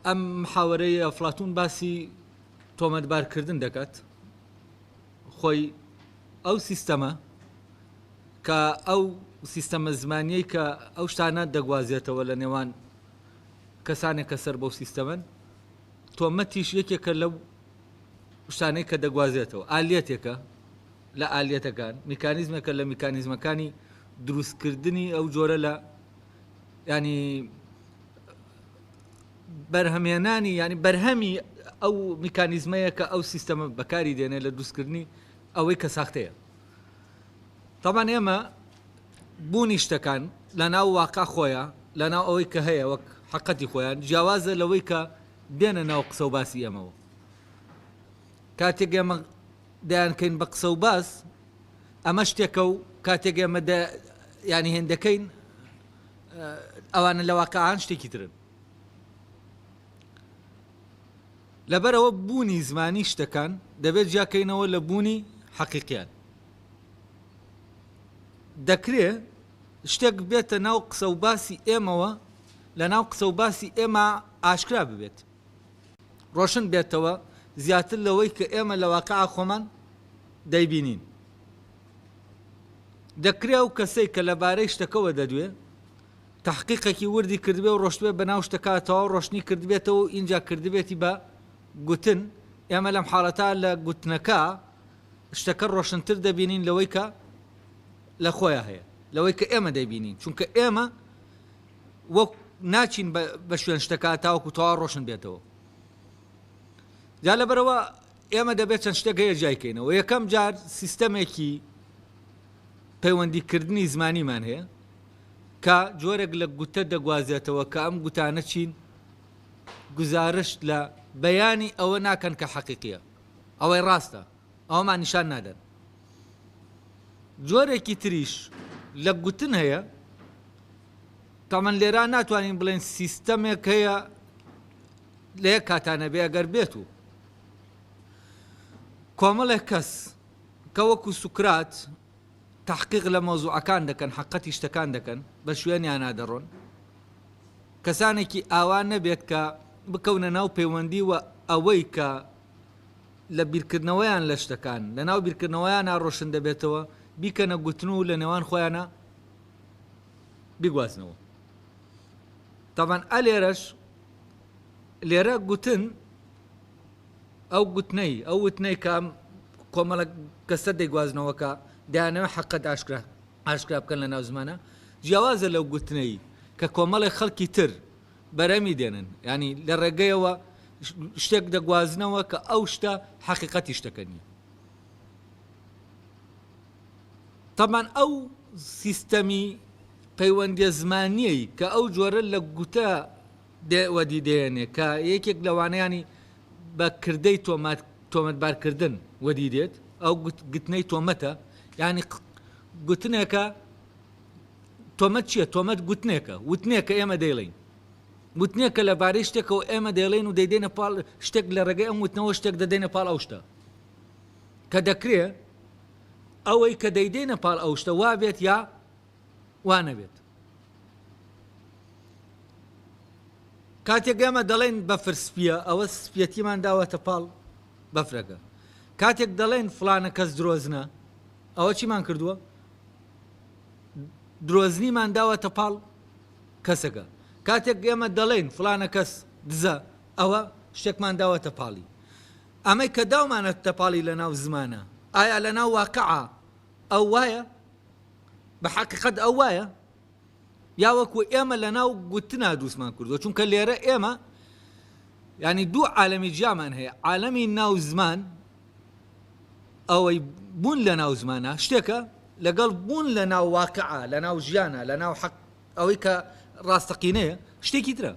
ئەم محاوەرەی ئەفلاتون باسی تۆمەتبارکردن دەکات خۆی ئەو سیستەمە کە ئەو سیستەمە زمانیەی کە ئەو شتانە دەگوازێتەوە لە نێوان کەسانێک کە سەر بەو سیستەمەن تۆمەتیش یەکێکە لەو شتانەی کە دەگوازێتەوە ئالێتێکە لە ئالێتەکان میکانیزمێکە لە میکانیزمەکانی دروستکردنی ئەو جۆرە لە ینی بەرهەمێنانی ینی بەرهەمی ئەو میکانیزمەیە کە ئەو سیستەمە بەکاری دێنێ لە دروستکردنی ئەوەی کە ساختەیە. تاوان ئێمە بوونی شتەکان لە ناو واقع خۆیە لە ناو ئەوەی کە هەیە وەک حقەتی خۆیان جیاوازە لەوەی کە بێنە ناو قسە و باسی ئێمەوە. کاتێک ئێمە دەیانکەین بە قسە و باس ئەمە شتێکە و کاتێک ئێمە ینی هێندەکەین ئەوانە لە واقعان شتێکی ترن. لەبەرەوە بوونی زمانی شتەکان دەبێت جیاکەینەوە لە بوونی حەقیقیان. دەکرێت شتێک بێتە ناو قسە و باسی ئێمەوە لە ناو قسە و باسی ئێمە ئاشکرا ببێت ڕۆشن بێتەوە زیاتر لەوەی کە ئێمە لە واقع خۆمان دەیبینین. دەکرێت و کەسەی کە لەبارەی شتەکەەوە دەدوێت تحقیقێکی وردی کردبێ و ڕۆشتبێ بە ناو شتەکاتەوە ڕۆشنی کردبێتەوە و اینجا کردبێتی بە گوتن ئێمە لەم حاڵەتە لە گوتنەکە شتەکە ڕۆشنتر دەبینین لەوەی کە لە خۆیان هەیە لەوەی کە ئێمە دەیبینین چونکە ئێمە وەک ناچین بە شوێن شتەکە تاوەکو تەواو ڕۆشن بێتەوە. جا لەبەرەوە ئێمە دەبێت چەند شتێک هەیە جایکەینەوە. یەکەم جار سیستەمێکی پەیوەندیکردنی زمانیمان هەیە کە جۆرێک لە گوتە دەگوازێتەوە کە ئەم گوتانە چین گزارشت لە بەیانی ئەوە ناکەن کە حەقیقیە ئەوەی ڕاستە ئەوەمان نیشان نادەن. جۆرێکی تریش لە گوتن هەیە تامان لێرە ناتوانین بڵێن سیستەمێک هەیە لە یەک کاتانە بێ ئەگەر بێت و کۆمەڵێک کەس کە وەکو سوکرات تحقیق لە مۆزوعەکان دەکەن حەقەتی شتەکان دەکەن بە شوێنیان نادەڕۆن کەسانێکی ئاوان نەبێت کە بکەونە ناو پەیوەندی و ئەوەی کە لە بیرکردنەوەیان لە شتەکان لە ناو بیرکردنەوەیان ڕۆشن دەبێتەوە بیکەنە گوتن و لە نێوان خۆیانە بیگوازنەوە. تاوان ئەلێرەش لێرە گوتن ئەو گوتنەی ئەو وتنەی کە کۆمەڵە کەسە دەیگوازنەوە کە دەیانەوە حەقەت ئاشکرا بکەن لە ناو زمانە جیاوازە لەو گوتنەی کە کۆمەڵی خەڵکی تر بەرەمی دێنن ینی لە ڕێگەیەوە شتێک دەگوازنەوە کە ئەو شتە حەقیقەتی شتەکە نیە. تامان ئەو سیستەمی پەیوەندی زمانیەی کە ئەو جۆرە لە گوتە وەدی دێنێ کە یەکێک لەوانەیانی بە کردەی تۆمەتبارکردن وەدی دێت ئەو گوتنەی تۆمەتە ینی گوتنێکە تۆمەت چییە؟ تۆمەت گوتنێکە وتنێکە ئێمە دەیڵین وتنێکە لەبارەی شتێکەوە ئێمە دەیڵین و دەیدێنە پاڵ شتێک لە ڕێگەی ئەم وتنەوە شتێک دەدەینە پاڵ ئەو شتە کە ئەوەی کە دەیدێنە پاڵ ئەو شتە وا بێت یا وانەبێت. کاتێک ئێمە دەڵێن بەفر سپیە ئەوە سپیەتیمان داوەتە پاڵ بەفرەکە. کاتێک دەڵێن فلانە کەس درۆزنە ئەوە چیمان کردووە؟ درۆزنیمان داوەتە پاڵ کەسەکە. کاتێک ئێمە دەڵێن فلانە کەس دزە ئەوە شتێکمان داوەتە پاڵی. ئەمەی کە داومانەتە پاڵی لە ناو زمانە ئایا لە ناو واقعە ئەو وایە؟ بە حەقیقەت ئەو وایە؟ یا وەکو ئێمە لە ناو گوتنا دروستمان کردووە چونکە لێرە ئێمە ینی دوو عالەمی جیامان هەیە عالەمی ناو زمان ئەوەی بوون لە ناو زمانە شتێکە لەگەڵ بوون لە ناو واقعە لە ناو ژیانە لە ناو حەق ئەوەی کە ڕاستەقینەیە شتێکی ترە.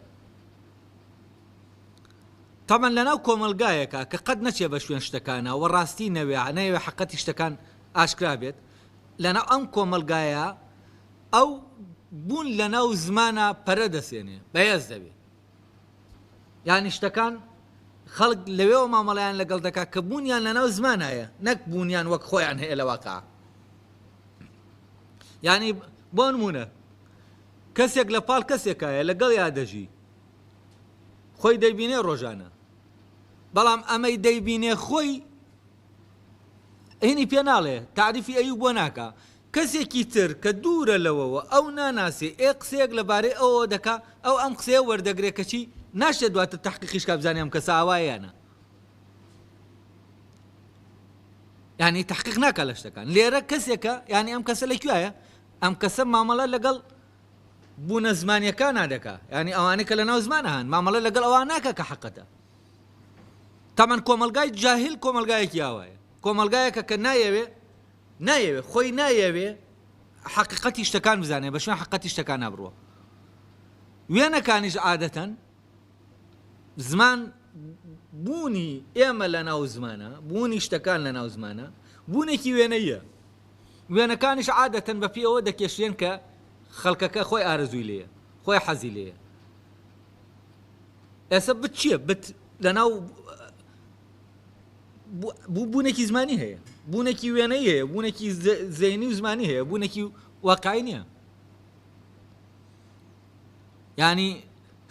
تامان لە ناو کۆمەلگایەکە کە قەت نەچێ بە شوێن شتەکانە و ڕاستی نەوێ حەقەتی شتەکان ئاشکرا بێت لە ناو ئەم کۆمەلگایە ئەو بوون لە ناو زمانە پەرە دەسێنێ بەهێز دەبێت یانی شتەکان خەڵک لەوێەوە مامەڵەیان لەگەڵ دەکات کە بوونیان لە ناو زمانایە نەک بوونیان وەک خۆیان هەیە لە واقع. یعنی بۆ نمونە کەسێک لە پاڵ کەسێکایە لەگەڵ یا دەژی خۆی دەیبینێ ڕۆژانە بەڵام ئەمەی دەیبینێ خۆی هینی پێ ناڵێ تعریفی ئەیوب بۆ ناکە کەسێکی تر کە دوورە لەوەوە ئەو ناناسێ قسەیەک لەبارەی ئەوە دەکا ئەو ئەم قسەیە وەردەگرێت کەچی ناشێت دواتە تەحقیقیش کە بزانێ ئەم کەسە ئاوایانە یعنی تحقیق ناکە لە شتەکان لێرە کەسێکە یعنی ئەم کەسە لەکوایە ئەم کەسە مامەڵە لەگەڵ بوونە زمانیەکان نادەکا یعنی ئەوانەی کە لە ناو زمانە هەن مامەڵە لەگەڵ ئەوان ناکە کە حەقەتە تەمەەن کۆمەلگای جاهل کۆمەلگایەکی ئاوایە کۆمەلگایەکە کە نایەوێ خۆی نایەوێ حقیقەتی شتەکان بزانێ بە شوێن حقیقەتی شتەکان نابڕوە وێنەکانیش عادەتەن زمان بوونی ئێمە لە ناو زمانە بوونی شتەکان لە ناو زمانە بوونێکی وێنەیە وێنەکانیش عادەتەن بە پێەوە دەکێشێن کە خەڵکەکە خۆی ئارەزووی لێیە خۆی حەزی لێیە ئێستا بت چییە بت لە ناو بوونێکی زمانی هەیە بوونێکی وێنەی هەیە بوونێکی زەینی و زمانی هەیە بوونێکی واقعی نییە یعنی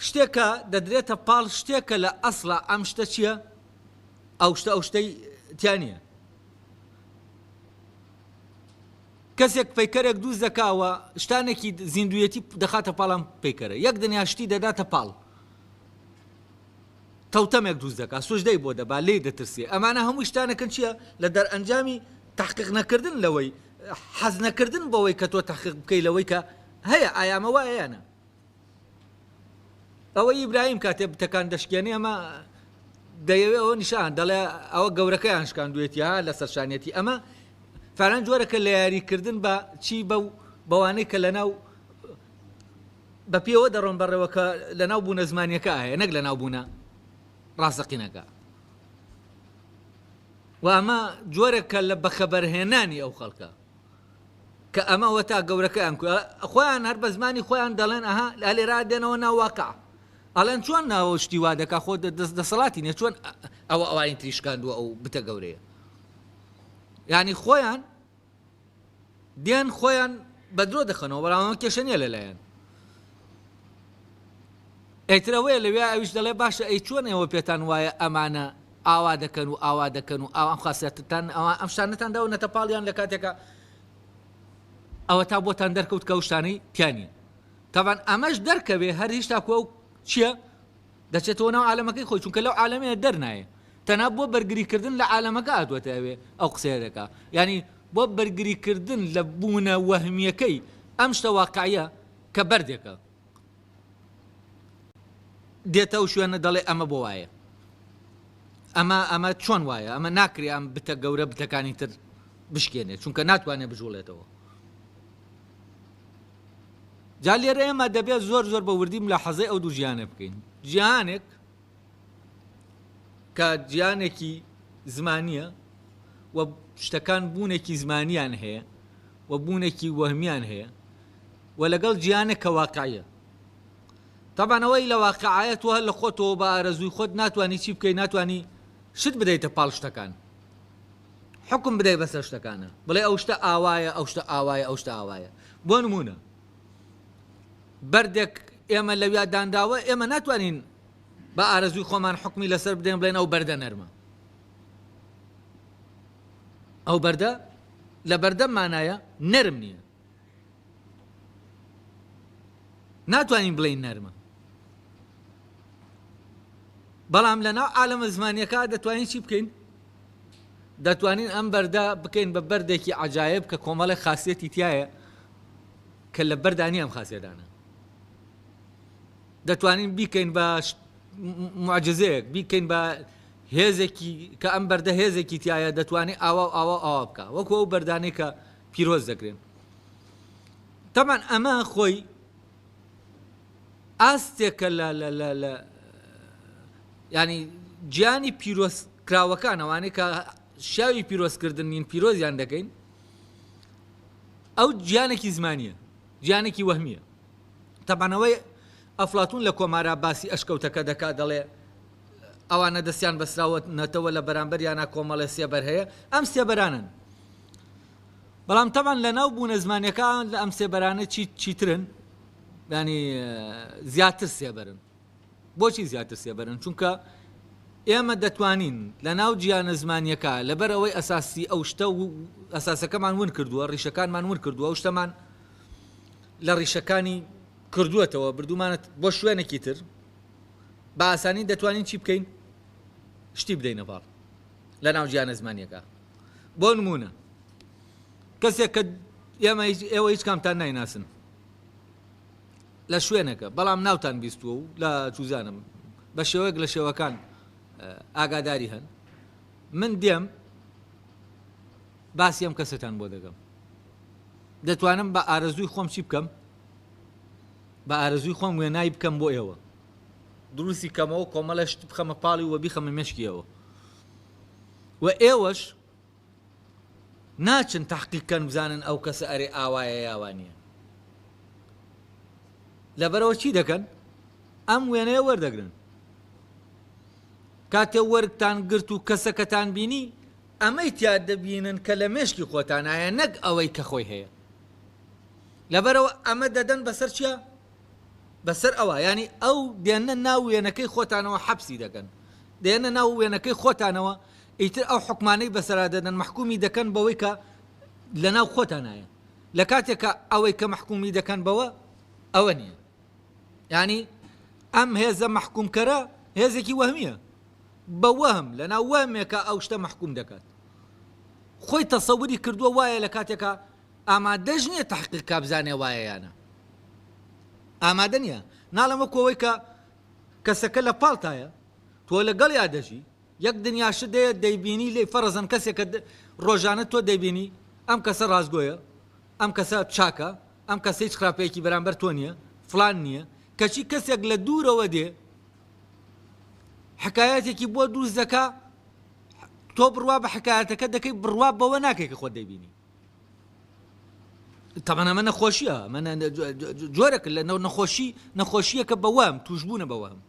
شتێکە دەدرێتە پاڵ شتێکە لە ئەسڵە ئەم شتە چییە ئەو شتەی تیانە کەسێک پەیکەرێک دووز دەکاوە شتانێکی زیندویەتی دەخاتە پاڵام پەیکەرە یەک دنیا شتی دەداتە پاڵ تەوتەمێک دروست دەکات سوژدەی بۆ دەبا لێی دەترسێ ئەمانە هەموو شتانەکەن چییە لە دەرئەنجامی تحقیق نەکردن لەوەی حەز نەکردن بەوەی کە تۆ تحقیق بکەی لەوەی کە هەیە ئایامە وایە یانە ئەوە ئیبراهیم کاتێ بتەکان دەشکێنێ ئەمە دەیەوێت ئەوە نیشان دەڵێ ئەوە گەورەکەیان شکاندوێتی ها لە سەرشانێتی ئەمە فعلەن جۆرەکە لە یاریکردن بە چی بەوانەی کە لەناو بە پێوە دەڕۆن بەڕێوە کە لەناو بوونە زمانیەکە هەیە نەک لەناو بوونە ڕاستەقینەکە و ئەمە جۆرێکە لە بەخەبەرهێنانی ئەو خەڵکە کە ئەمەوە تا گەورەکەیان خۆیان هەر بە زمانی خۆیان دەڵێن ئەها لە لێرا دێنەوە ناوواقع ئەڵێن چۆن ناوە شتی وا دەکا خۆ دەسەڵاتی نیە چۆن ئەوانی تریشکاندووە ئەو بتە گەورەیە یعنی خۆیان دێن خۆیان بە درۆ دەخەنەوە بەڵام کێشە نیە لەلایەن ئەیترەوەیە لەوێ ئەویش دەڵێ باشە ئەی چۆن ئێوە پێتان وایە ئەمانە ئاوا دەکەن و ئاوا دەکەن و ئەم خاصیەتتان ئەم شانەتاندا و نەتەپاڵیان لە کاتێکە ئەوە تا بۆتان دەرکەوت کە شتانەی پیانی تاوان ئەمەش دەرکەوێ هەر هیچ تاکووە و چییە دەچێتەوە ناو عالەمەکەی خۆی چونکە لەو عالەمەیە دەرنایە تەنها بۆ بەرگریکردن لە عالەمەکە ئەدوێتەوێ ئەو قسەیە دەکا ینی بۆ بەرگریکردن لە بوونە وەهمیەکەی ئەم شتە واقعیە کە بەردێکە دێتە و شوێنە دەڵێ ئەمە بۆ وایە ئەمە چۆن وایە ئەمە ناکری ئەم بتە گەورە بتەکانی تر بشکێنێت چونکە ناتوانێت بژوڵێتەوە جا لێرە ئێمە دەبێت زۆر بە وردیم لە حەزەی ئەو دوو ژیانە بکەین جیهانێک کە جیهانێکی زمانیە و شتەکان بوونێکی زمانیان هەیە و بوونێکی وەهمیان هەیە و لەگەڵ جیهانێک کە واقعیە طبعا ئەوەی لە واقعایەت وە لە خۆتەوە بە ئارەزووی خۆت ناتوانانی چی بکەی ناتوانانی شت بدەیتە پاڵ شتەکان حکم بدەی بەسەر شتەکانە بڵێ ئەو شتە ئاوایە ئەو شتە ئاوایە ئەو شتە ئاوایە بۆ نمونە بەردێک ئێمە لەویا دانراوە ئێمە ناتوانین بە ئارەزووی خۆمان حکمی لەسەر بدەین بڵێن ئەو بەردە نەرمە ئەو بەردە لە بەردە مانایە نەرم نییە ناتوانین بڵێین نەرمە بەڵام لە ناو عالەمە زمانیەکە دەتوانین چی بکەین دەتوانین ئەم بەردە بکەین بە بەردێکی عەجایب کە کۆمەڵی خاصیەتی تایە کە لە بەردانی ئەم خاصیەتانە دەتوانین بیکەین بە معجزەیەک بیکەین بە هێزێکی کە ئەم بەردە هێزێکی تایە دەتوانین ئاوا بکە وەکو ئەو بەردانەی کە پیرۆز دەکرێن تەمان ئەمە خۆی ئاستێکە لە ینی گیانی پیرۆزکراوەکان ئەوانەی کە شاوی پیرۆزکردن نین پیرۆزیان دەکەین ئەو گیانێکی زمانیە گیانێکی وەهمیە تەبانەوەی ئەفلاتون لە کۆمارە باسی ئەشکەوتەکە دەکات دەڵێ ئەوانە دەستیان بەسراوە نەتەوە لە بەرامبەریانە کۆمەڵە سێبەر هەیە ئەم سێبەرانن بەڵام تەبان لە ناو بوونە زمانیەکان لە ئەم سێبەرانە چیترن ینی زیاتر سێبەرن بۆچی زیاتر سێبەرن چونکە ئێمە دەتوانین لە ناو گیانە زمانیەکە لەبەر ئەوەی ئەساسی ئەو شتە و ئەساسەکەمان ون کردووە ڕیشەکانمان ون کردووە ئەو شتەمان لە ڕیشەکانی کردووەتەوە بردومانێت بۆ شوێنێکی تر بە ئاسانی دەتوانین چی بکەین شتی بدەینە باڵ لە ناو گیانە زمانیەکە بۆ نمونە کەسێک کە ئێوە هیچ کامتان نایناسن لە شوێنەکە بەڵام ناوتان بیستووە و لە جوزانم بە شێوەیەک لە شێوەکان ئاگاداری هەن من دێم باسی ئەم کەسەتان بۆ دەگەم دەتوانم بە ئارەزووی خۆم چی بکەم بە ئارەزووی خۆم وێنایی بکەم بۆ ئێوە دروستی کەمەوە کۆمەڵە شت بخەمە پاڵی وە بیخەمە مێشکیەوە و ئێوەش ناچن تحقیقکەن بزانن ئەو کەسە ئەرێ ئاوایە یاوانیە لەبەرەوە چی دەکەن ئەم وێنەیە وەردەگرن کاتێ وەرگتان گرت و کەسەکەتان بینی ئەمەی تیا دەبینن کە لە مێشکی خۆتانایە نەک ئەوەی کە خۆی هەیە لەبەرەوە ئەمە دەدەن بەسەر چییە بەسەر ئەوە ینی ئەو دێنە ناو وێنەکەی خۆتانەوە حەبسی دەکەن دێنە ناو وێنەکەی خۆتانەوە ئیتر ئەو حکمانەی بەسەرا دەدەن محکومی دەکەن بەوەی کە لە ناو خۆتانایە لە کاتێکە ئەوەی کە محکومی دەکەن بەوە ئەوە نییە ینی ئەم هێزە محکومکەرە هێزێکی وەهمیە بە وەهم لە ناو وەهمێکە ئەو شتە محکوم دەکات خۆی تەسەووری کردووە وایە لە کاتێکە ئامادەش نییە تحقیق کا بزانێ وایە یانە ئامادە نییە ناڵەمە کۆوەی کە کەسەکە لە پاڵتایە تۆ لەگەڵ یادەژی یەک دنیاشە دەیە دەیبینی لێ فەرەزەن کەسێکە ڕۆژانە تۆ دەیبینی ئەم کەسە ڕازگۆیە ئەم کەسە چاکە ئەم کەسە هیچ خراپەیەکی بەرامبەر تۆ نییە فلان نییە کەچی کەسێک لە دوورەوە دێ حکایەتێکی بۆ دروست دەکا تۆ بڕوا بە حکایەتەکە دەکەی بڕوا بەوە ناکەی کە خۆت دەیبینی طبعا ئەمە نەخۆشیە ئەمە جۆرێک لە نەخۆشیەکە بەوەم توشبوونە بەوەم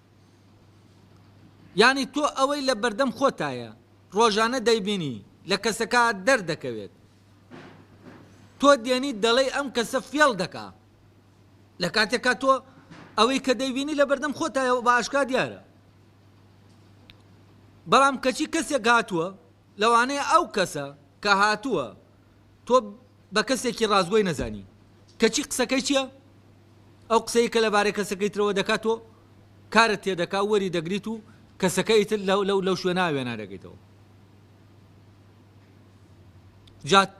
یعنی تۆ ئەوەی لە بەردەم خۆتایە ڕۆژانە دەیبینی لە کەسەکە دەردەکەوێت تۆ دێنی دەڵێ ئەم کەسە فێڵ دەکا لە کاتێکا تۆ ئەوەی کە دەیبینی لە بەردەم خۆتایە بە ئاشکا دیارە بەڵام کەچی کەسێک هاتووە لەوانەیە ئەو کەسە کە هاتووە تۆ بە کەسێکی ڕازگۆی نەزانی کەچی قسەکەی چییە ئەو قسەی کە لەبارەی کەسەکەی ترەوە دەکات تۆ کارت تێدەکا وەری دەگریت و کەسەکەی تر لەو شوێنە وێنە دەگەیتەوە جات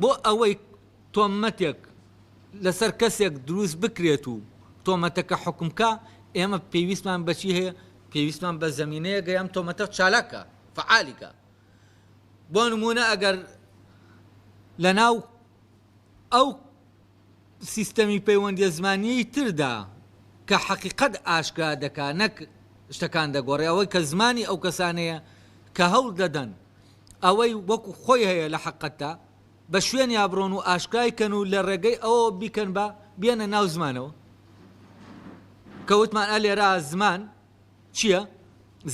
بۆ ئەوەی تۆمەتێک لەسەر کەسێک دروست بکرێت و تۆمەتەکە حکومکە ئێمە پێویستمان بەچی هەیە پێویستمان بە زەمینەیە گەیام تۆمەتە چالاکە فعالیکە بۆ نمونە ئەگەر لە ناو ئەو سیستەمی پەیوەندیە زمانیەی تردا کە حەقیقەت ئاشکرا دەکا نەک شتەکان دەگۆڕێ ئەوەی کە زمانی ئەو کەسانەیە کە هەوڵ دەدەن ئەوەی وەکو خۆی هەیە لە حەقەتە بە شوێنی ئابڕۆن و ئاشکای کەن و لە ڕێگەی ئەوە بیکەن بە بێنە ناو زمانەوە کەوتمان ئەلێرا زمان چییە؟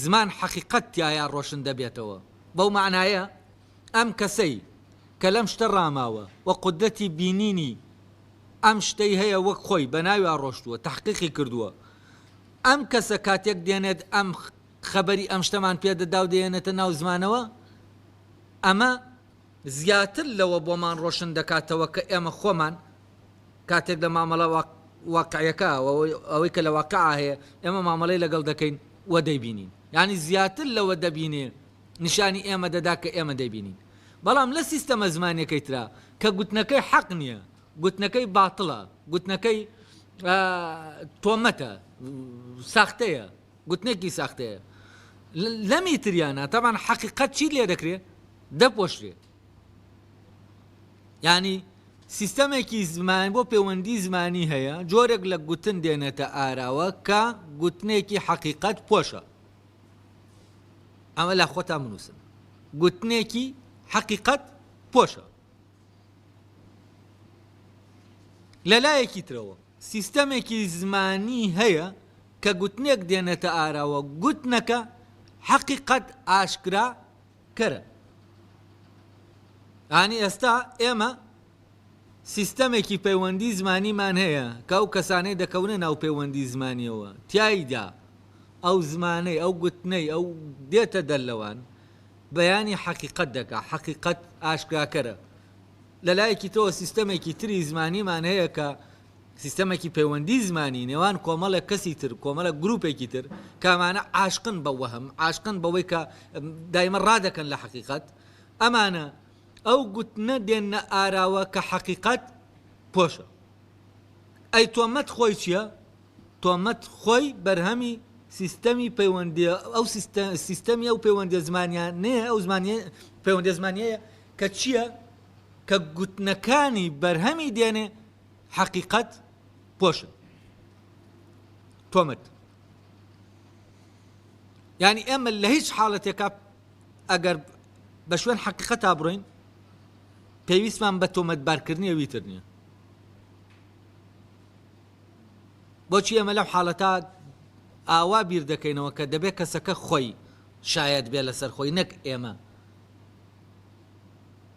زمان حەقیقەت تایە ڕۆشن دەبێتەوە بەو معنایە ئەم کەسەی کە لەم شتە ڕاماوە و قودرەتی بینینی ئەم شتەی هەیە وەک خۆی بە ناوی ڕۆشتووە تحقیقی کردووە ئەم کەسە کاتێک دێنێت ئەم خەبەری ئەم شتەمان پێدەدا و دێنێتە ناو زمانەوە ئەمە زیاتر لەوە بۆمان ڕۆشن دەکاتەوە کە ئێمە خۆمان کاتێک لە مامەڵە واقعیەکە ئەوەی کە لە واقع هەیە ئێمە مامەڵەی لەگەڵ دەکەین و دەیبینین یعنی زیاتر لەوە دەبینێ نیشانی ئێمە دەدا کە ئێمە دەیبینین بەڵام لە سیستەمە زمانیەکەی ترا کە گوتنەکەی حەق نییە گوتنەکەی باتڵە گوتنەکەی تۆمەتە ساختەیە گوتنێکی ساختەیە لەمی تریانە تەمان حەقیقەت چی لێ دەکرێت دەپۆشرێت ینی سیستەمێکی زمان بۆ پەیوەندی زمانی هەیە جۆرێک لە گوتن دێنێتە ئاراوە کە گوتنێکی حەقیقەت پۆشە ئەمە لە خۆتان بنووسن گوتنێکی حەقیقەت پۆشە لەلایەکی ترەوە سیستەمێکی زمانی هەیە کە گوتنێک دێنێتە ئاراوە گوتنەکە حەقیقەت ئاشکرا کەرە ئانی ئێستا ئێمە سیستەمێکی پەیوەندی زمانیمان هەیە کە ئەو کەسانەی دەکەونە ناو پەیوەندی زمانیەوە تیایدا ئەو زمانەی ئەو گوتنەی ئەو دێتە دەرلەوان بەیانی حەقیقەت دەکا حەقیقەت ئاشکراکەرە لەلایەکی تۆ سیستەمێکی تری زمانیمان هەیە کە سیستەمێکی پەیوەندی زمانی نێوان کۆمەڵە کەسی تر کۆمەڵە گروپێکی تر کامانە عاشقن بە وەهم عاشقن بەوەی کە دایمە ڕادەکەن لە حەقیقەت ئەمانە ئەو گوتنە دێنە ئاراوە کە حەقیقەت پۆشە ئەی تۆمەت خۆی چییە؟ تۆمەت خۆی بەرهەمی سیستەمی پەیوەندیە ئەو سیستەمی ئەو پەیوەندی زمانیانەیە ئەو پەیوەندی زمانیەیە کە چییە؟ کە گوتنەکانی بەرهەمی دێنێ حەقیقەت پۆشە تۆمەت یعنی ئێمە لە هیچ حاڵەتێکا ئەگەر بە شوێن حەقیقەتا بڕۆین پێویستمان بە تۆمەتبارکردنیە ویتر نییە بۆچی ئێمە لەو حاڵەتا ئاوا بیر دەکەینەوە کە دەبێت کەسەکە خۆی شاید بێ لەسەر خۆی نەک ئێمە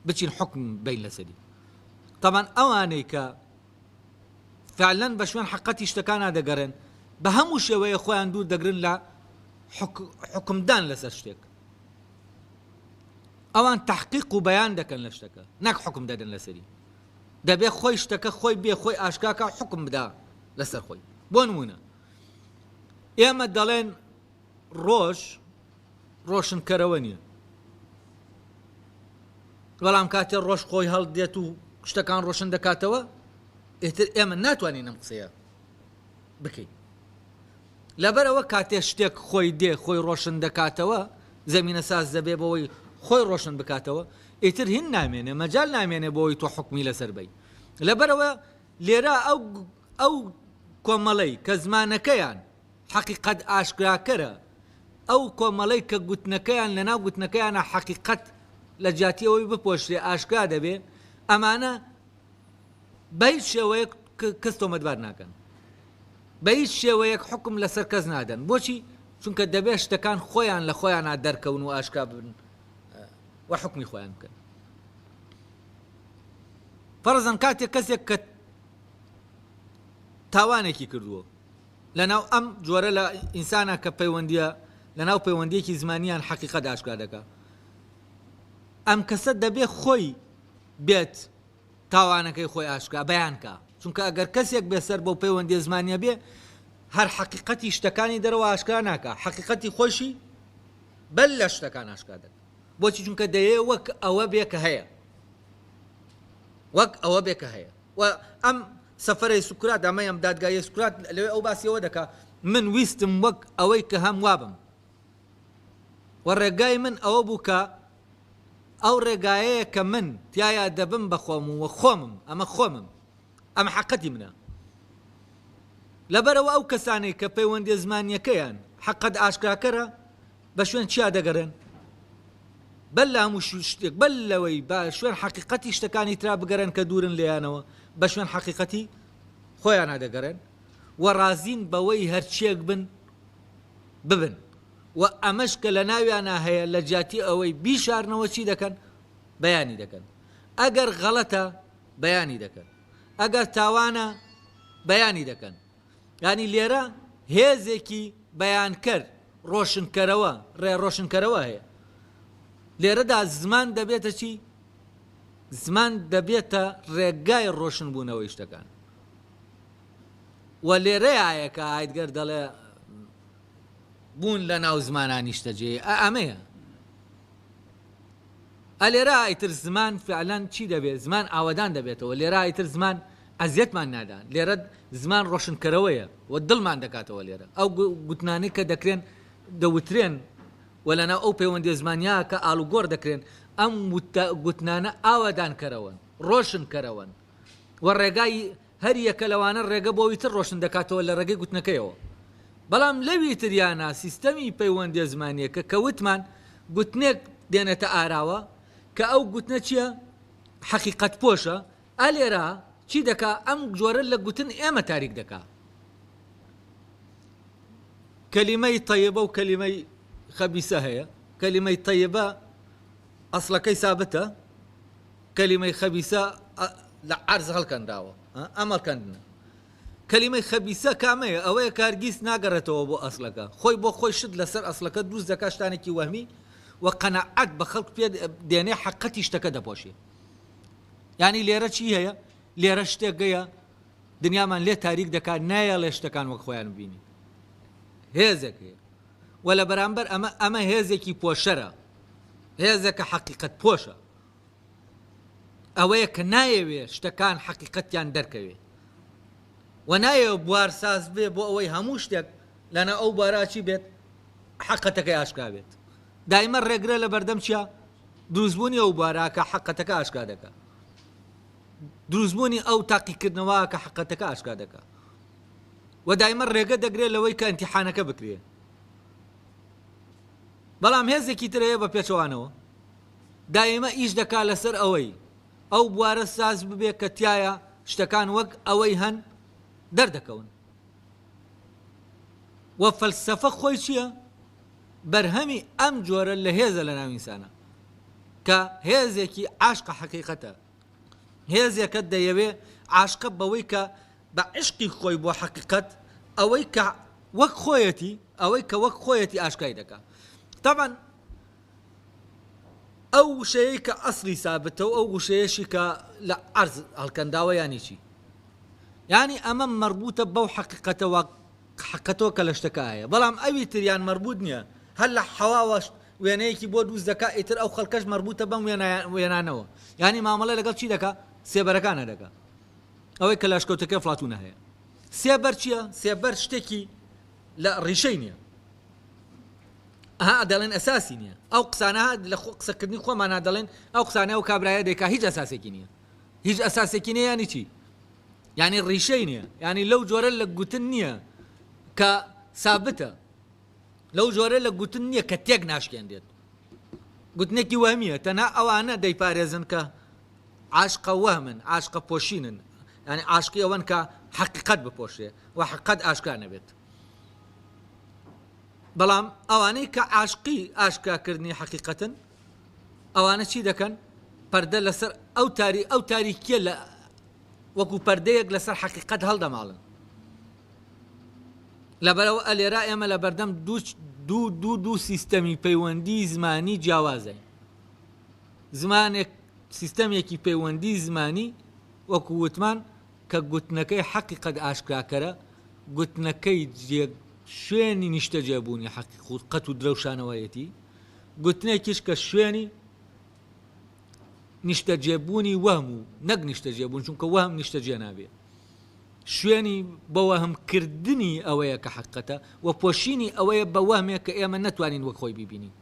بچین حکم بین لەسەری طبعاً ئەوانەی کە فعلاً بە شوێن حەقەتی شتەکان دەگەڕێن بە هەموو شێوەیە خۆیان دوور دەگرن لە حکمدان لەسەر شتێک ئەوان تحقیق و بەیان دەکەن لە شتەکە نەک حکم دەدەن لەسەری دەبێت خۆی شتەکە خۆی بێ خۆی ئاشکاکە حکم بدا لەسەر خۆی بۆ نمونە ئێمە دەڵێن ڕۆشنکەرەوە نییە بەڵام کاتێ ڕۆژ خۆی هەڵدێت و شتەکان ڕۆشن دەکاتەوە ئێتر ئێمە ناتوانین ئەم قسەیە بکەین لەبەرەوە کاتێ شتێک خۆی دێ خۆی ڕۆشن دەکاتەوە زەمینە ساز دەبێ بەوەی خۆی ڕۆشن بکاتەوە ئیتر هین نامێنێ مەجال نامێنێ بۆی تۆ حکمی لەسەر بی لەبەرەوە لێرە ئەو کۆمەڵەی کە زمانەکەیان حەقیقەت ئاشکراکەرە ئەو کۆمەڵەی کە گوتنەکەیان لەناو گوتنەکەیانە حەقیقەت لە جیاتیەوەی بپۆشرێ ئاشکرا دەبێ ئەمانە بە هیچ شێوەیەک کەس تۆمەتبار ناکەن بە هیچ شێوەیەک حکم لەسەر کەس نادەن بۆچی چونکە دەبێت شتەکان خۆیان لە خۆیان دەرکەون و ئاشکا بن و حکمی خۆیان بکەن فەرزەن کاتێک کەسێک کە تاوانێکی کردووە لەناو ئەم جۆرە لە ئینسانە کە پەیوەندیە لەناو پەیوەندیەکی زمانیان حەقیقەت ئاشکرا دەکا ئەم کەسە دەبێت خۆی بێت تاوانەکەی خۆی ئاشکرا بەیانکە چونکە ئەگەر کەسێک بێسەر بۆ پەیوەندی زمانیە بێ هەر حەقیقەتی شتەکانی دەرەوە ئاشکرا ناکە حەقیقەتی خۆشی بەل لە شتەکان ئاشکرا دەکە بۆچی چونکە دەیە وەک ئەوە بێ کە هەیە وەک ئەوە بێ کە هەیە و ئەم سەفەرەی سوکرات ئەمە ئەم دادگایی سوکرات لەوێ ئەو باسیەوە دەکا من ویستم وەک ئەوەی کە هەم وابم و ڕێگای من ئەوە بوو کە ئەو ڕێگایەیە کە من تایە دەبم بە خۆم و خۆمم ئەمە خۆمم ئەمە حەقەتی منە لەبەرەوە ئەو کەسانەی کە پەیوەندی زمانیەکەیان حەقەت ئاشکراکەرە بە شوێن چیا دەگەڕێن بەل لە هەموو شتێک بەل لەوەی بە شوێن حەقیقەتی شتەکانی ترا بگەڕێن کە دوورن لێیانەوە بە شوێن حەقیقەتی خۆیان دەگەڕێن و ڕازین بەوەی هەرچیەک ببن و ئەمەش کە لە ناویانە هەیە لە جاتی ئەوەی بیشارنەوە چی دەکەن بەیانی دەکەن ئەگەر غەڵەتە بەیانی دەکەن ئەگەر تاوانە بەیانی دەکەن یعنی لێرە هێزێکی بەیانکەر ڕۆشنکەرەوە ڕۆشنکەرەوە هەیە لێرەدا زمان دەبێتە چی زمان دەبێتە ڕێگای ڕۆشنبوونەوەی شتەکان و لێرەیە کە ئایدگەر دەڵێ بوون لە ناو زمانانی شتەجێ ئەمەیە ئەلێرە ئایتر زمان فعلان چی دەبێت زمان ئاوەدان دەبێتەوە لێرە ئایتر زمان ئەزیەتمان نادان لێرە زمان ڕۆشنکەرەوەیە و دڵمان دەکاتەوە لێرە ئەو گوتنانەی کە دەکرێن دەوترێن و لەناو ئەو پەیوەندی زمانیا کە ئاڵوگۆڕ دەکرێن ئەم گوتنانە ئاوەدانکەرەوەن ڕۆشنکەرەوەن و ڕێگای هەر یەکە لەوانە ڕێگە بۆی تر ڕۆشن دەکاتەوە لە ڕێگەی گوتنەکەیەوە بەڵام لەوی تریانە سیستەمی پەیوەندی زمانیەکە کە وتمان گوتنێک دێنێتە ئاراوە کە ئەو گوتنە چییە حەقیقەت پۆشە ئەلێرە چی دەکا ئەم جۆرە لە گوتن ئێمە تاریک دەکا کەلیمەی تەیبە و کەلیمەی خەبیسە هەیە کەلیمەی تەیبە ئەسڵەکەی سابتە کەلیمەی خەبیسە لە عەرز هەڵکەنداوە ئەمەڵکەندنە کەلیمەی خەبیسە کامەیە ئەوەیە کارگیز ناگەڕێتەوە بۆ ئەسڵەکە خۆی بۆ خۆی شت لەسەر ئەسڵەکە دروست دەکات شتانێکی وەهمی و قەنەعەت بە خەڵک پێ دێنێ حەقەتی شتەکە دەپۆشێ یعنی لێرە چی هەیە لێرە شتێک گەیە دنیامان لێ تاریک دەکات نایەڵێ شتەکان وەک خۆیان ببینی هێزێک هەیە و لە بەرامبەر ئەمە هێزێکی پۆشەرە هێزێکە حەقیقەت پۆشە ئەوەیە کە نایەوێ شتەکان حەقیقەتیان دەرکەوێ و نایەوە بوارساز بێ بۆ ئەوەی هەموو شتێک لەنە ئەو باراچی بێت حەقەتەکەی ئاشکا بێت دایمە ڕێگرە لە بەردەم چیە دروستبوونی ئەو باراکە حەقەتەکە ئاشکا دەکە دروستبوونی ئەو تاقیکردنەوە کە حەقەتەکە ئاشکا دەکە و دایمە ڕێگە دەگرێت لەوەی کە ئیمتیحانەکە بکرێ بەڵام هێزێکی ترەیە بە پێچەوانەوە دایمە ئیش دەکا لەسەر ئەوەی ئەو بوارە ساز ببێ کە تایە شتەکان وەک ئەوەی هەن دەردەکەون و فەلسەفە خۆی چییە بەرهەمی ئەم جۆرە لە هێزە لە ناو ئینسانە کە هێزێکی عاشقە حەقیقەتە هێزێکت دەیەوێ عاشقە بەوەی کە بە عشقی خۆی بۆ حەقیقەت ئەوەی کە وەک خۆیەتی ئاشکای دەکا طبعا ئەو وشەیە کە ئەسلی سابتە و ئەو وشەیەشی کە لە عەرز هەڵکەنداوە یانی چی یعنی ئەمە مربوطە بەو حەقیقەتەوە حەقەتەوە کە لە شتەکە هەیە بەڵام ئەوی تریان مربوط نییە هەر لە حەواوەش وێنەیەکی بۆ دروست دەکا ئیتر ئەو خەڵکەش مربوطە بەم وێنانەوە یعنی مامەڵە لەگەڵ چی دەکا سێبەرەکانە دەکا ئەوەی کە لاشکەوتەکە فڵاتونە هەیە سێبەر چییە سێبەر شتێکی لە ڕیشەی نییە دەڵێن ئەساسی نییە ئەو قسانە لە قسەکردنی خۆمان دەڵێن ئەو قسانە و کابرایە دەیکا هیچ ئەساسێکی نییە هیچ ئەساسێکی نییە ینی چی یعنی ڕیشەی نییە یعنی لەو جۆرە لە گوتن نییە کە سابتە لەو جۆرە لە گوتن نییە کە تێک ناشکێندێت گوتنێکی وەهمیە تەنها ئەوانە دەیپارێزن کە عاشقە وەهمن عاشقە پۆشینن یعنی عاشقی ئەوەن کە حەقیقەت بپۆشێ و حەقیقەت ئاشکا نەبێت بەڵام ئەوانەی کە عاشقی ئاشکاکردنی حەقیقەتن ئەوانە چی دەکەن پەردە لەسەر ئەو تاریکیە لە وەکو پەردەیەک لەسەر حەقیقەت هەڵدەماڵن لەبەرەوە ئەلێرا ئێمە لە بەردەم دوو سیستەمی پەیوەندی زمانی جیاوازای زمانێک سیستەمێکی پەیوەندی زمانی وەکو وتمان کە گوتنەکەی حەقیقەت ئاشکراکەرە گوتنەکەی شوێنی نیشتە جێبوونی حەقیقەت و درەوشانەوەیەتی گوتنێکیش کە شوێنی نیشتە جێبوونی وەهم و نەک نیشتە جێبوون چونکە وەهم نیشتە جێ نابێ شوێنی بە وەهمکردنی ئەوەیە کە حەقیقەتە و پۆشینی ئەوەیە بە وەهمێک کە ئێمە نەتوانین وەک خۆی ببینین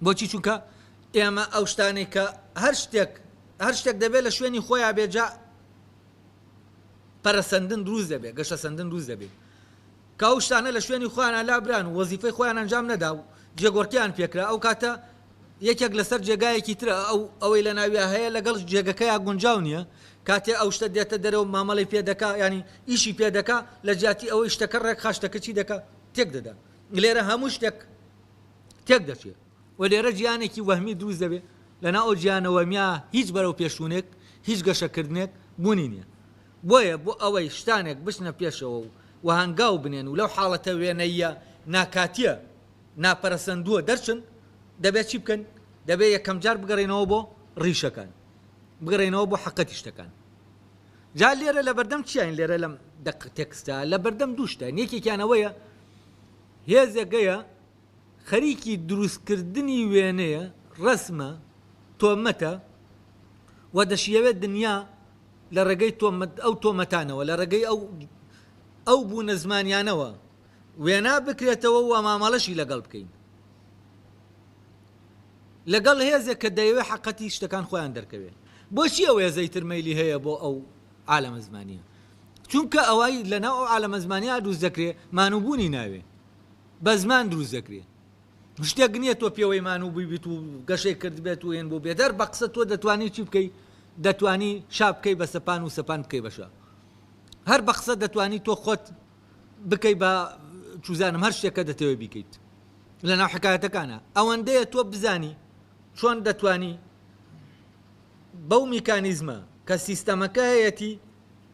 بۆچی چونکە ئێمە ئەو شتانێک کە هەر شتێک دەبێت لە شوێنی خۆیان بێجا پەرەسەندن دروست دەبێت گەشە سەندن دروست دەبێت کە ئەو شتانە لە شوێنی خۆیان لابران و وەزیفەی خۆیان ئەنجام نەدا و جێگۆڕکیان پێکرا ئەو کاتە یەکێک لەسەر جێگایەکی ترە ئەوەی لە ناویە هەیە لەگەڵ جێگەکەیان گونجاو نییە کاتێ ئەو شتە دێتە دەرەوە مامەڵی پێدەکا ینی ئیشی پێدەکا لە جیاتی ئەوەی شتەکە ڕێک خاشتەکە چی دەکا تێک دەدا لێرە هەموو شتێک تێک دەچێت و لێرە گیانێکی وەهمی دروست دەبێت لەنا ئەو گیانەوەمیا هیچ بەرەو پێشوونێک هیچ گەشەکردنێک بوونی نییە بۆیە بۆ ئەوەی شتانێک بچنە پێشەوە و هەنگاو بنێن و لەو حاڵەتە وێنەیە ناکاتیە ناپەرسەندووە دەرچن دەبێت چی بکەن دەبێت یەکەم جار بگەڕێنەوە بۆ ڕیشەکان بگەڕێنەوە بۆ حەقەتی شتەکان جا لێرە لە بەردەم چیان لێرە لەم تێکستە لە بەردەم دووشتە یەکێکیانەوەیە هێزێکەیە خەریکی دروستکردنی وێنەیە ڕسمە تۆمەتە و دەشیەوێت دنیا لە ڕێگەی ئەو تۆمەتانەوە لە ڕێگەی ئەو بوونە زمانیانەوە وێنا بکرێتەوە و مامەڵەشی لەگەڵ بکەین لەگەڵ هێزێک کە دەیەوێت حەقەتی شتەکان خۆیان دەرکەوێت بۆچی ئەو هێزەی ترمەیلی هەیە بۆ ئەو عالەمە زمانیە چونکە ئەوەی لەناو ئەو عالەمە زمانیا دروست دەکرێت مانووبوونی ناوێ بە زمان دروست دەکرێت شتێک نییە تۆ پێوەی مانوو بیت و گەشەی کرد بێت و هێن بۆ بێدەر بە قسە تۆ دەتوانی چی بکەی دەتوانی شا بکەی بە سەپان و سەپان بکەی بەشە هەر بە قسە دەتوانی تۆ خۆت بکەی بە چوزانم هەر شتێکە دەتەوێت بیکەیت لەناو حکایەتەکانە ئەوەندەیە تۆ بزانی چۆن دەتوانی بەو میکانیزمە کە سیستەمەکە هەیەی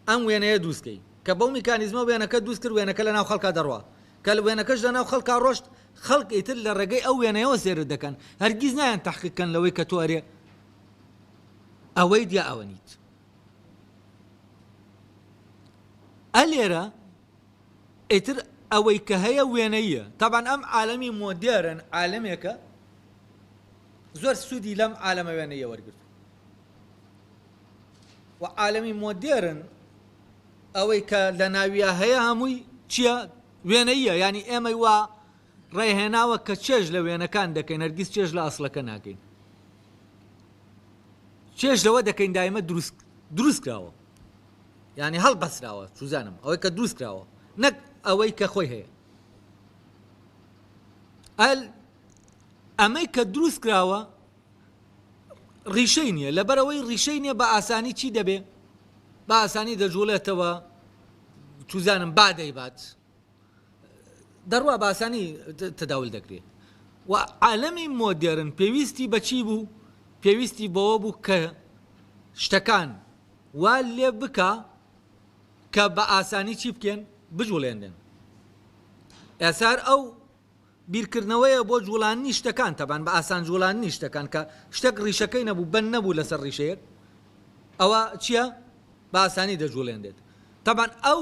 ئەم وێنەیە دروستکەی کە بەو میکانیزمە وێنەکە دروست کرد وێنەکە لە ناو خەڵکا دەڕوا کە وێنەکەش لە ناو خەڵکا ڕۆشت خەڵک ئیتر لە ڕێگەی ئەو وێنەیەوە سێرت دەکەن هەرگیز نایان تەحقیقکەن لەوەی کە تۆ ئەرێ ئەوەی دیا ئەوە نیت ئەلێرە ئیتر ئەوەی کە هەیە وێنەیە تابان ئەم عالەمی مۆدێرن عالەمێکە زۆر سوودی لەم عالەمە وێنەیە وەرگرت و عالەمی مۆدێرن ئەوەی کە لە ناویە هەیە هەمووی چییە وێنەیە ینی ئێمەی وا ڕێهێناوە کە چێژ لە وێنەکان دەکەین هەرگیز چێژ لە ئەسڵەکە ناکەین چێژ لەوە دەکەین دایمە دروست کراوە ینی هەڵبەسراوە چوزانم ئەوەی کە دروست کراوە نەک ئەوەی کە خۆی هەیە ئەمەی کە دروست کراوە ڕیشەی نییە لەبەرەوەی ڕیشەی نییە بە ئاسانی چی دەبێ بە ئاسانی دەجوڵێتەوە چوزانم بادەیبات دەڕوا بە ئاسانی تەداول دەکرێت و عالەمی مۆدێرن پێویستی بەچی بوو پێویستی بەوە بوو کە شتەکان وا لێ بکە کە بە ئاسانی چی بکەن بجوڵێندن ئێسار ئەو بیرکردنەوەیە بۆ جوڵانی شتەکان تەبان بە ئاسان جوڵانی شتەکان کە شتێک ڕیشەکەی نەبوو بەن نەبوو لەسەر ڕیشەیەک ئەوە چییە بە ئاسانی دەجوڵێندێت تەبان ئەو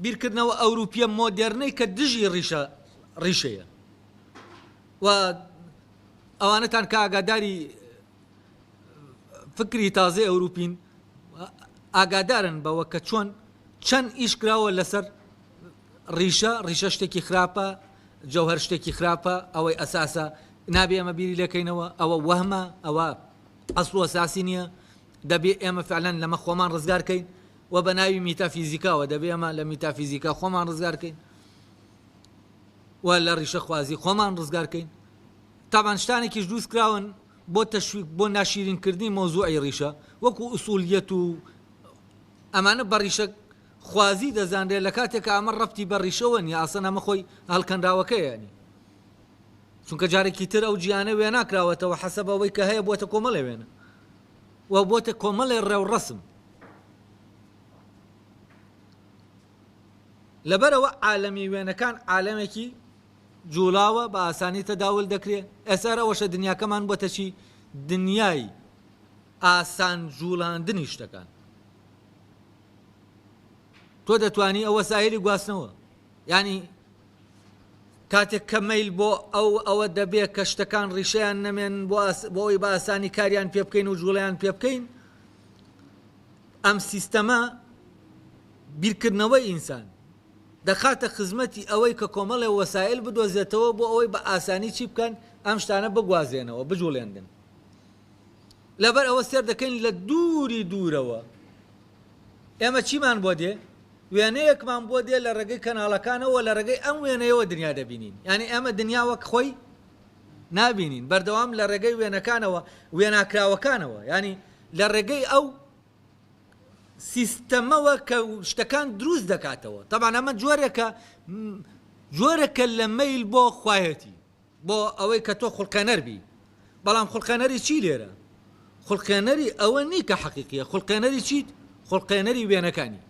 بیرکردنەوە ئەوروپیە مۆدێرنەی کە دژی ڕیشەیە و ئەوانەتان کە ئاگاداری فکری تازەی ئەوروپین ئاگادارن بەوە کە چۆن چەند ئیش کراوە لەسەر ڕیشە شتێکی خراپە جەوهەر شتێکی خراپە ئەوەی ئەساسە نابێ ئەمە بیری لەکەینەوە ئەوە وەهمە ئەوە ئەسڵ و ئەساسی نییە دەبێ ئێمە فعلەن لەمە خۆمان ڕزگارکەین و بە ناوی میتافیزیکاوە دەبێ ئەمە لە میتافیزیکا خۆمان ڕزگارکەین و لە ڕیشە خوازی خۆمان ڕزگارکەین تابان شتانێکیش دروست کراون بۆ تەشویق بۆ ناشیرینکردنی مۆزوعی ڕیشە وەکو ئوسولیەت و ئەمانە بە ڕیشە خوازی دەزانرێت لە کاتێکە ئەمە ڕەفتی بە ڕیشەوە نیە ئاسان ئەمە خۆی هەڵکەندراوەکەیانی چونکە جارێکی تر ئەو جیانە وێ ناکراوەتەوە حەسەب ئەوەی کە هەیە بۆتە کۆمەڵێ وێنە و بۆتە کۆمەڵێ ڕێوڕەسم لەبەرەوە عالەمی وێنەکان عالەمێکی جوڵاوە بە ئاسانی تەداول دەکرێت ئێستا ئەوەشە دنیاکەمان بۆتە چی دنیای ئاسان جوڵاندنی شتەکان تۆ دەتوانی ئەوە سایری گواستنەوە ینی کاتێک کە مەیل بۆ ئەوە دەبێت کە شتەکان ڕیشەیان نەمێن بۆ ئەوی بە ئاسانی کاریان پێ بکەین و جوڵیان پێ بکەین ئەم سیستەمە بیرکردنەوەی ئینسان دەخاتە خزمەتی ئەوەی کە کۆمەڵێ وەسایل بدۆزێتەوە بۆ ئەوەی بە ئاسانی چی بکەن ئەم شتانە بگوازێنەوە بجوڵێندن لەبەر ئەوە سێر دەکەین لە دووری دوورەوە ئێمە چیمان بۆ دێ وێنەیەکمان بۆ دێ لە ڕێگەی کەناڵەکانەوە لە ڕێگەی ئەم وێنەیەوە دنیا دەبینین یعنی ئێمە دنیا وەک خۆی نابینین بەردەوام لە ڕێگەی وێنەکانەوە وێناکراوەکانەوە ینی لە ڕێگەی ئەو سیستەمەوە کە شتەکان دروست دەکاتەوە تەبان ئەمە جۆرەکە لە مەیل بۆ خوایەتی بۆ ئەوەی کە تۆ خوڵقێنەر بی بەڵام خوڵقێنەری چی لێرە خوڵقێنەری ئەوە نی کە حەقیقیە خوڵقێنەری چیت خوڵقێنەری وێنەکانی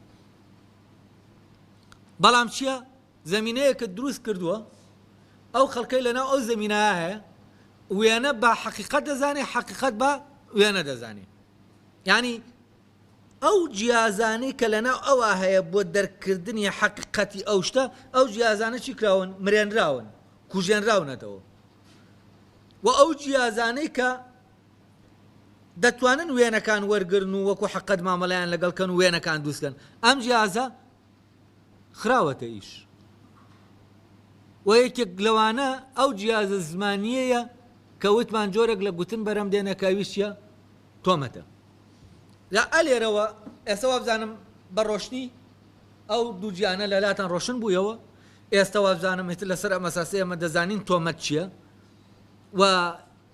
بەڵام چییە زەمینەیە کە دروست کردووە ئەو خەڵکەی لەناو ئەو زەمینەیە هەیە وێنە بە حەقیقەت دەزانێ حەقیقەت بە وێنە دەزانێ ینی ئەو جیازانەی کە لەناو ئەوە هەیە بۆ دەرکردنی حەقیقەتی ئەو شتە ئەو جیازانە چی کراون مرێنراون کوژێنراونەتەوە و ئەو جیازانەی کە دەتوانن وێنەکان وەرگرن و وەکو حەقەت مامەڵەیان لەگەڵکەن و وێنەکان دروستکەن ئەم جیازە خراوەتە ئیش و یەکێک لەوانە ئەو جیازە زمانیەیە کە وتمان جۆرێک لە گوتن بەرەم دێنە کاویشتە تۆمەتە لە ئەلێرەوە ئێستا وابزانم بە ڕۆشنی ئەو دوو جیانە لەلاتان ڕۆشن بوویەوە ئێستا وابزانم ئێتر لەسەر ئەمە ئەساسی ئەمە دەزانین تۆمەت چییە و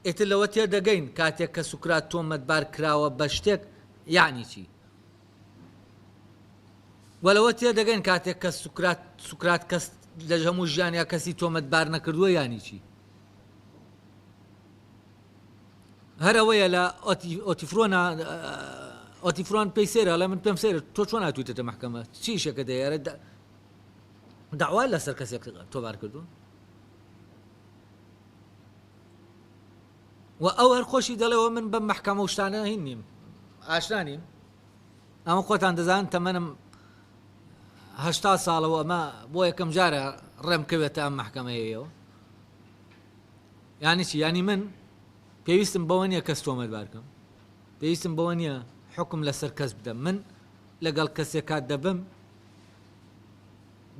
ئێتر لەوە تێدەگەین کاتێک کە سوکرات تۆمەتبار کراوە بە شتێک یعنی چی وەلەوە تێدەگەین کاتێک کە سوکرات کەس لە هەموو ژیانیا کەسی تۆمەتبار نەکردووە یانی چی هەرەوەیە لە ئۆتیفرۆنا ئۆتی فرۆن پێی سێرە لە من پێم سێرە تۆ چۆن ناتویتە محکەمە چی شێکە دەیارە داوا لەسەر کەسێک تۆبار کردو و ئەو هەر خۆشی دەڵێەوە من بەم محکەمە و شتانە هین نیم ئاشنا نیم ئەمە خۆتان دەزانن تەمەنم 80 ساڵەوە ئەمە بۆ یەکەم جارە ڕێم کەوێتە ئەم محکەمەیەوە یانی چی ینی من پێویستم بەوە نییە کەس تۆمەتبار بکەم پێویستم بەوە نییە حکم لەسەر کەس بدەم من لەگەڵ کەسێکات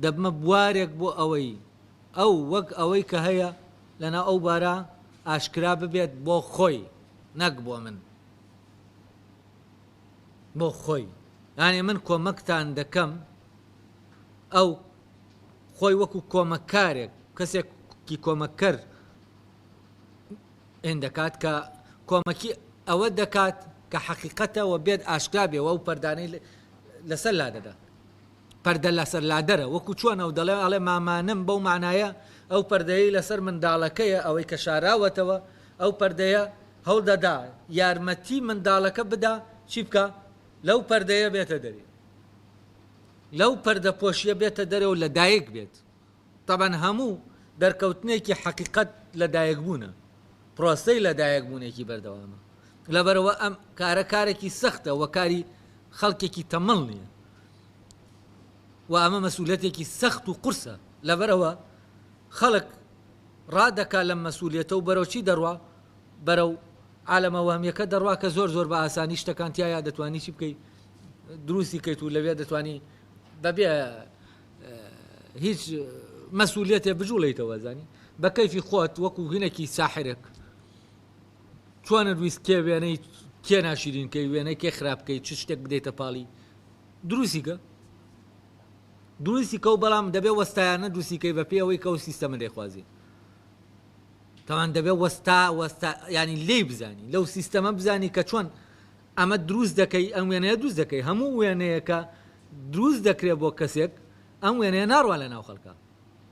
دەبمە بوارێک بۆ ئەوەی ئەو وەک ئەوەی کە هەیە لەنا ئەو بارە ئاشکرا ببێت بۆ خۆی نەک بۆ من بۆ خۆی یانی من کۆمەکتان دەکەم ئەو خۆی وەکو کۆمەکارێک کەسێکی کۆمەکەر ئین دەکات کە کۆمەکی ئەوە دەکات کە حەقیقەتەوە بێت ئاشکرا بێەوە و پەردانەی لەسەر لادەدا پەردە لەسەر لادەرە وەکو چۆنە و دەڵێ ئەڵێ مامانم بەو معنایە ئەو پەردەیە لەسەر منداڵەکەیە ئەوەی کە شاراوەتەوە ئەو پەردەیە هەوڵدەدا یارمەتی منداڵەکە بدا چی بکە لەو پەردەیە بێتە دەری لەو پەردە پۆشیە بێتە دەرێ و لەدایک بێت تەبەن هەموو دەرکەوتنێکی حەقیقەت لەدایک بوونە پرۆسەی لەدایک بوونێکی بەردەوامە لەبەرەوە ئەم کارێکی سەختە وە کاری خەڵکێکی تەمەڵ نییە و ئەمە مەسئولەتێکی سەخت و قورسە لەبەرەوە خەڵک ڕادەکا لەم مەسئولێتە و بەرەو چی دەڕوا بەرەو عالەمە وەهمیەکە دەڕوا کە زۆر بە ئاسانی شتەکان تایە دەتوانی چی بکەیت دروستی کەیت و لەوێ دەتوانی بەبێ هیچ مەسئولێتێ بجوڵیتەوە زانی بە کەیفی خۆت وەکو هینێکی ساحرێک چۆنە دویست کێ وێنەی کێ ناشرین کەی وێنەی کێ خراپکەی چ شتێک بدەیتە پاڵی دروستی کە و بەڵام دەبێ وەستایانە دووسیکەی بە پێەوەی کە و سیستەمە دەیخوازی تاوان دەبێ وەستا ینی لێی بزانی لەو سیستەمە بزانی کە چۆن ئەمە دروست دەکەی ئەم وێنەیە دروست دەکەی هەموو وێنەیەکە دروست دەکرێت بۆ کەسێک ئەم وێنەیە ناڕوا لە ناو خەڵکە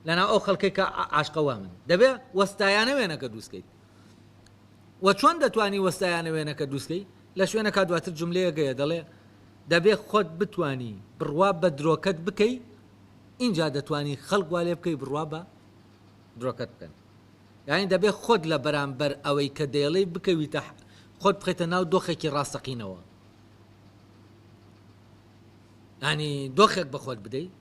لەناو ئەو خەڵکەی کە عاشقەوە من دەبێ وەستایانە وێنەکە دروستکەیت و چۆن دەتوانی وەستایانە وێنەکە دروستکەی لە شوێنەکە دواتر جملەیە گەیە دەڵێ دەبێ خۆت بتانی بڕوا بە درۆکەت بکەی اینجا دەتوانی خەڵک وا لێ بکەی بڕوا بە درۆکەت بکەن یعنی دەبێ خۆت لە بەرامبەر ئەوەی کە دەیڵێ بکەویتە خۆت بخەیتە ناو دۆخێکی ڕاستەقینەوە ینی دۆخێک بە خۆت بدەیت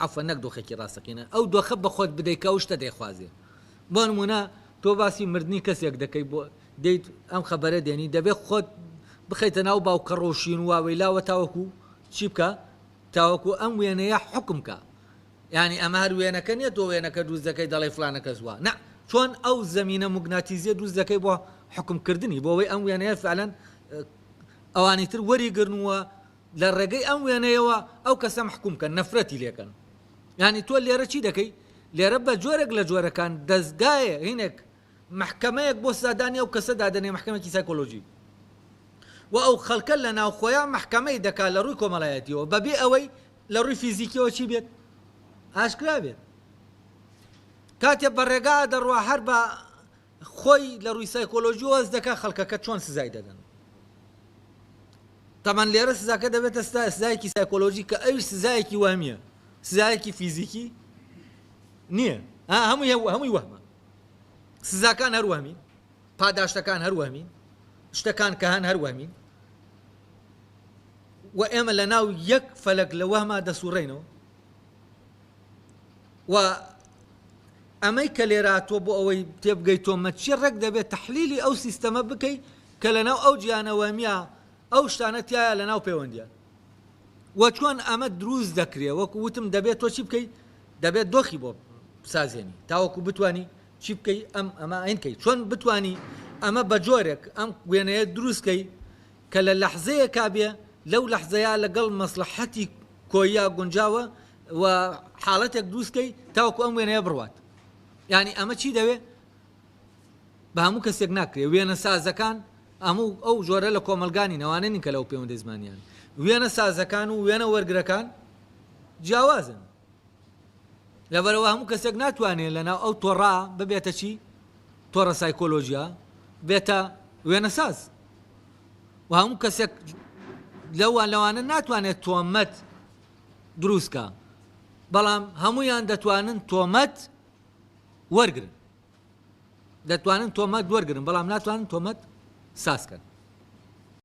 عەفوە نەک دۆخێکی ڕاستەقینە ئەو دۆخە بە خۆت بدەیت کە ئەو شتە دەیخوازێ بۆ نمونە تۆ باسی مردنی کەسێک دەکەی بۆ دەیت ئەم خەبەرە دێنی دەبێت خۆت بخەیتە ناو باوکە ڕۆشین واوەی لاوە تاوەکو چی بکە تاوەکو ئەم وێنەیە حکمکە یعنی ئەمە هەر وێنەکە نیە تۆ وێنەکە دروست دەکەی دەڵێ فلانە کەس وە نە چۆن ئەو زەمینە موگناتیزیە دروست دەکەی بۆ حکمکردنی بۆ ئەوەی ئەم وێنەیە فعلەن ئەوانی تر وەریگرنووە لە ڕێگەی ئەم وێنەیەوە ئەو کەسە محکوم کە نەفرەتی لێکەن یعنی تۆ لێرە چی دەکەی لێرە بە جۆرێک لە جۆرەکان دەستگایە هینێک محکەمەیەک بۆ سادانی ئەو کەسە دادەنێ محکەمێکی سایکۆلۆژی و ئەو خەڵکە لە ناو خۆیان محکەمەی دەکات لە ڕووی کۆمەڵایەتیەوە بەبێ ئەوەی لە ڕووی فیزیکیەوە چی بێت ئاشکرا بێت کاتێ بەڕێگا دەڕوا هەر بە خۆی لە ڕووی سایکۆلۆژی وەز دەکات خەڵکەکە چۆن سزای دەدەن تەمان لێرە سزاکە دەبێتە سزایەکی سایکۆلۆژی کە ئەوش سزایەکی وەهمیە سزایەکی فیزیکی نییە هەمووی وەهمە سزاکان هەر وەهمین پاداشتەکان هەر وەهمین شتەکان کە هەن هەر وەهمین و ئێمە لە ناو یەک فەلەک لە وەهما دەسوڕێنەوە و ئەمەی کە لێراتۆ بۆ ئەوەی تێبگەیتۆمە چی ڕێک دەبێت تەحلیلی ئەو سیستەمە بکەی کە لە ناو ئەو گیانە وەهمیە ئەو شتانە تایە لە ناو پەیوەندیە و چۆن ئەمە دروست دەکرێت وەکو وتم دەبێت تۆ چی بکەیت دەبێت دۆخی بۆ بسازێنی تاوەکو بتانی چی بکەی ئەمە ئەینکەی چۆن بتانی ئەمە بە جۆرێک ئەم وێنەیە دروستکەی کە لە لەحزەیە کابێ لەو لەحزەیە لەگەڵ مەسلحەتی کۆییا گونجاوە و حاڵەتێک دروستکەی تاوەکو ئەم وێنەیە بڕوات یعنی ئەمە چی دەوێت بە هەموو کەسێک ناکرێت وێنە سازەکان هەموو ئەو ژۆرە لە کۆمەلگانی نەوانێنین کە لەو پەیوەندی زمانیان وێنە سازەکان و وێنە وەرگرەکان جیاوازن لەبەرەوە هەموو کەسێک ناتوانێت لەناو ئەو تۆڕا ببێتە چی تۆڕە سایکۆلۆژیا بێتە وێنە ساز و هەموو کەسێک لەوانە ناتوانێت تۆمەت دروستکە بەڵام هەمویان دەتوانن تۆمەت وەرگن دەتوانن تۆمەت وەرگن بەڵام ناتوانن تۆمەت ساسکەن